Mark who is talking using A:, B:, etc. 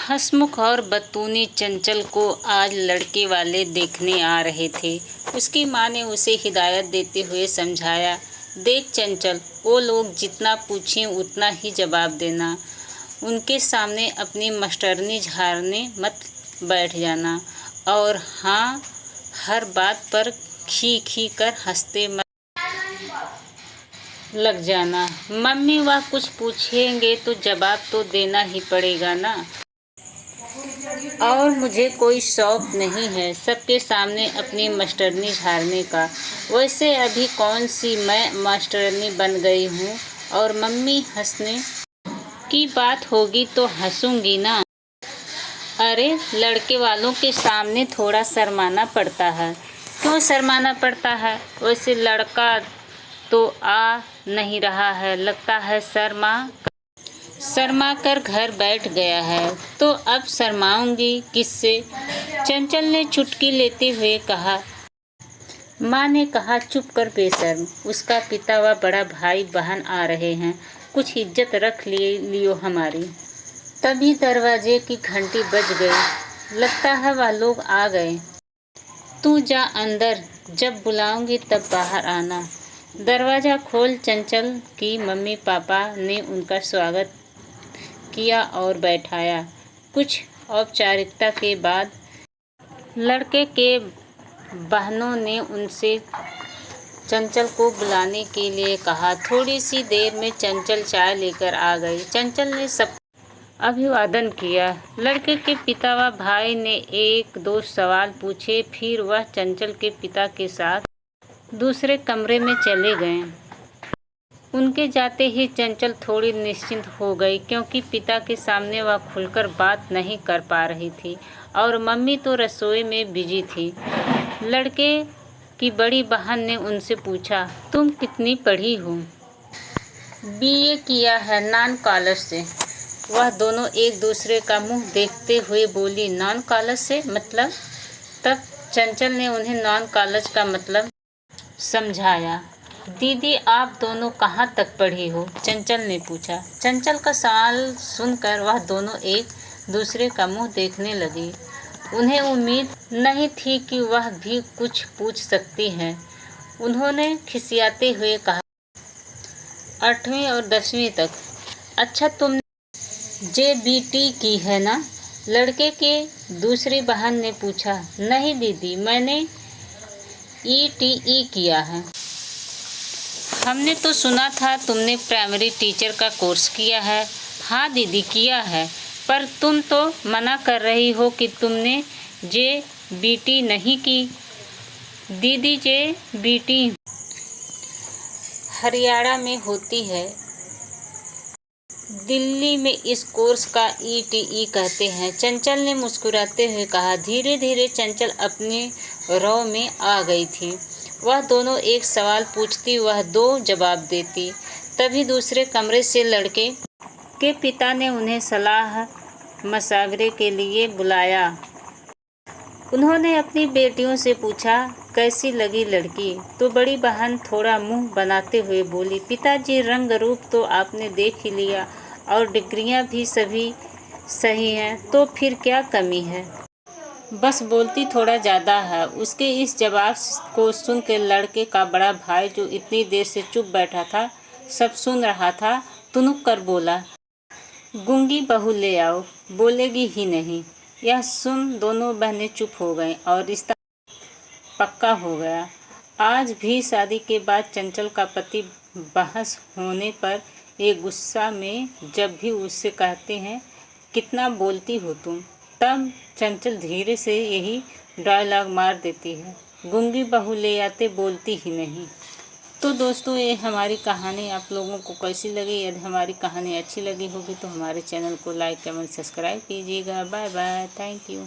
A: हंसमुख और बतूनी चंचल को आज लड़के वाले देखने आ रहे थे। उसकी माँ ने उसे हिदायत देते हुए समझाया, देख चंचल, वो लोग जितना पूछें उतना ही जवाब देना। उनके सामने अपनी मास्टरनी झाड़ने मत बैठ जाना। और हाँ, हर बात पर खी खी कर हंसते मत लग जाना। मम्मी वह कुछ पूछेंगे तो जवाब तो देना ही पड़ेगा ना। और मुझे कोई शौक नहीं है सबके सामने अपनी मास्टरनी झाड़ने का। वैसे अभी कौन सी मैं मास्टरनी बन गई हूँ, और मम्मी हंसने की बात होगी तो हंसूंगी ना। अरे, लड़के वालों के सामने थोड़ा शर्माना पड़ता है। क्यों शर्माना पड़ता है? वैसे लड़का तो आ नहीं रहा है, लगता है शर्मा कर घर बैठ गया है। तो अब शर्माऊंगी किससे? चंचल ने चुटकी लेते हुए कहा। माँ ने कहा, चुप कर बेशर्म, उसका पिता व बड़ा भाई बहन आ रहे हैं, कुछ इज्जत रख लियो हमारी। तभी दरवाजे की घंटी बज गई। लगता है वह लोग आ गए। तू जा अंदर, जब बुलाऊंगी तब बाहर आना। दरवाज़ा खोल। चंचल की मम्मी पापा ने उनका स्वागत किया और बैठाया। कुछ औपचारिकता के बाद लड़के के बहनों ने उनसे चंचल को बुलाने के लिए कहा। थोड़ी सी देर में चंचल चाय लेकर आ गई। चंचल ने सब अभिवादन किया। लड़के के पिता व भाई ने एक दो सवाल पूछे, फिर वह चंचल के पिता के साथ दूसरे कमरे में चले गए। उनके जाते ही चंचल थोड़ी निश्चिंत हो गई, क्योंकि पिता के सामने वह खुलकर बात नहीं कर पा रही थी और मम्मी तो रसोई में बिजी थी। लड़के की बड़ी बहन ने उनसे पूछा, तुम कितनी पढ़ी हो? बीए किया है नॉन कॉलेज से। वह दोनों एक दूसरे का मुंह देखते हुए बोली, नॉन कॉलेज से मतलब? तब चंचल ने उन्हें नॉन कॉलेज का मतलब समझाया। दीदी, आप दोनों कहाँ तक पढ़ी हो? चंचल ने पूछा। चंचल का सवाल सुनकर वह दोनों एक दूसरे का मुंह देखने लगी। उन्हें उम्मीद नहीं थी कि वह भी कुछ पूछ सकती है। उन्होंने खिसियाते हुए कहा, 8वीं और 10वीं तक। अच्छा, तुमने जेबीटी की है ना? लड़के के दूसरी बहन ने पूछा। नहीं दीदी, मैंने ईटीई किया है। हमने तो सुना था तुमने प्राइमरी टीचर का कोर्स किया है। हाँ दीदी, किया है, पर तुम तो मना कर रही हो कि तुमने जेबीटी नहीं की। दीदी, जेबीटी हरियाणा में होती है, दिल्ली में इस कोर्स का ईटीई कहते हैं। चंचल ने मुस्कुराते हुए कहा। धीरे धीरे चंचल अपने रौ में आ गई थी। वह दोनों एक सवाल पूछती, वह दो जवाब देती। तभी दूसरे कमरे से लड़के के पिता ने उन्हें सलाह मशवरे के लिए बुलाया। उन्होंने अपनी बेटियों से पूछा, कैसी लगी लड़की? तो बड़ी बहन थोड़ा मुंह बनाते हुए बोली, पिताजी, रंग रूप तो आपने देख ही लिया और डिग्रियां भी सभी सही हैं, तो फिर क्या कमी है? बस बोलती थोड़ा ज़्यादा है। उसके इस जवाब को सुनकर लड़के का बड़ा भाई, जो इतनी देर से चुप बैठा था, सब सुन रहा था, तुनुक कर बोला, गूंगी बहू ले आओ, बोलेगी ही नहीं। यह सुन दोनों बहनें चुप हो गईं और रिश्ता पक्का हो गया। आज भी शादी के बाद चंचल का पति बहस होने पर एक गुस्सा में जब भी उससे कहते हैं, कितना बोलती हो तुम, तब चंचल धीरे से यही डायलॉग मार देती है, गूंगी बहू ले आते, बोलती ही नहीं। तो दोस्तों, ये हमारी कहानी आप लोगों को कैसी लगी? यदि हमारी कहानी अच्छी लगी होगी तो हमारे चैनल को लाइक, कमेंट, सब्सक्राइब कीजिएगा। Bye bye, thank you.